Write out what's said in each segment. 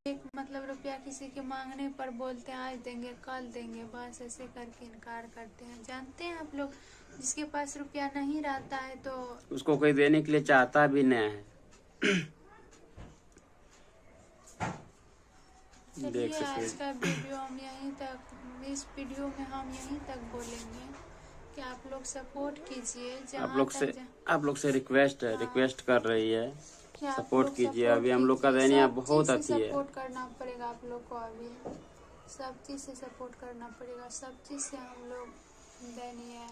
एक मतलब रुपया किसी के मांगने पर बोलते हैं आज देंगे कल देंगे, बस ऐसे करके इनकार करते हैं। जानते हैं आप लोग, जिसके पास रुपया नहीं रहता है तो उसको कोई देने के लिए चाहता भी नहीं है। चलिए आज का वीडियो हम यहीं तक, इस वीडियो में हम यहीं तक बोलेंगे कि आप लोग सपोर्ट कीजिए। आप लोग से रिक्वेस्ट है, रिक्वेस्ट कर रही है, सपोर्ट कीजिए। अभी हम लोग का दैनिया बहुत अच्छी है। सपोर्ट करना पड़ेगा आप लोग को, अभी सब चीज से सपोर्ट करना पड़ेगा, सब चीज से हम लोग दैनिय है।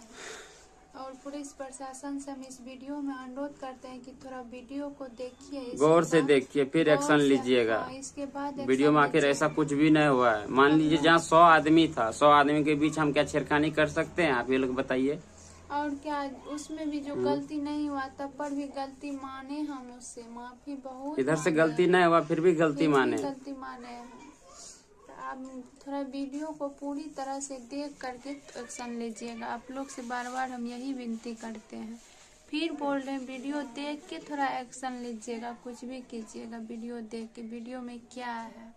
और पुलिस प्रशासन से हम इस वीडियो में अनुरोध करते हैं कि थोड़ा वीडियो को देखिए, गौर से देखिए, फिर एक्शन लीजिएगा। इसके बाद वीडियो में आखिर ऐसा कुछ भी नहीं हुआ है। मान लीजिए जहाँ 100 आदमी था, 100 आदमी के बीच हम क्या छेड़खानी कर सकते हैं? आप ये लोग बताइए। और क्या उसमें भी जो गलती नहीं हुआ तब पर भी गलती माने, हम उससे माफी बहुत इधर से गलती नहीं हुआ फिर भी गलती माने हैं। आप थोड़ा वीडियो को पूरी तरह से देख करके एक्शन लीजिएगा। आप लोग से बार बार हम यही विनती करते हैं, फिर बोल रहे हैं वीडियो देख के थोड़ा एक्शन लीजिएगा, कुछ भी कीजिएगा वीडियो देख के, वीडियो में क्या है।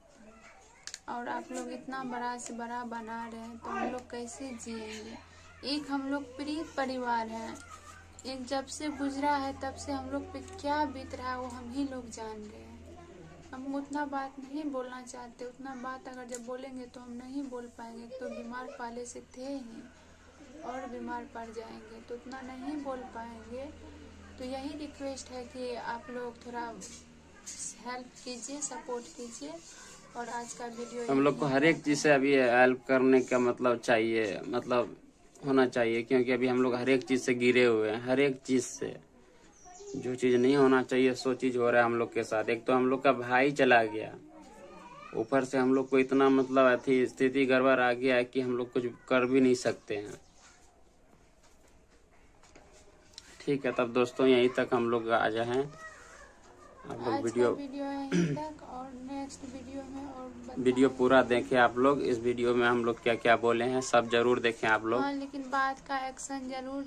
और आप लोग इतना बड़ा से बड़ा बना रहे हैं तो हम लोग कैसे जिएंगे? एक हम लोग पीड़ित परिवार है, एक जब से गुजरा है तब से हम लोग पे क्या बीत रहा है वो हम ही लोग जान रहे हैं। हम उतना बात नहीं बोलना चाहते, उतना बात अगर जब बोलेंगे तो हम नहीं बोल पाएंगे, तो बीमार पहले से थे ही और बीमार पड़ जाएंगे, तो उतना नहीं बोल पाएंगे। तो यही रिक्वेस्ट है कि आप लोग थोड़ा हेल्प कीजिए, सपोर्ट कीजिए। और आज का वीडियो हम लोग को हर एक चीज से अभी हेल्प करने का मतलब चाहिए, मतलब होना चाहिए, क्योंकि अभी हम लोग हर एक चीज से गिरे हुए हैं। हर एक चीज से जो चीज नहीं होना चाहिए सो चीज हो रहा है हम लोग के साथ। एक तो हम लोग का भाई चला गया, ऊपर से हम लोग को इतना मतलब ऐसी स्थिति गड़बड़ आ गया है कि हम लोग कुछ कर भी नहीं सकते हैं। ठीक है, तब दोस्तों यहीं तक हम लोग आ जाए। आप लोग वीडियो यहीं तक, और नेक्स्ट वीडियो में और वीडियो पूरा देखें आप लोग। इस वीडियो में हम लोग क्या क्या बोले हैं सब जरूर देखें आप लोग। हाँ, लेकिन बात का एक्शन जरूर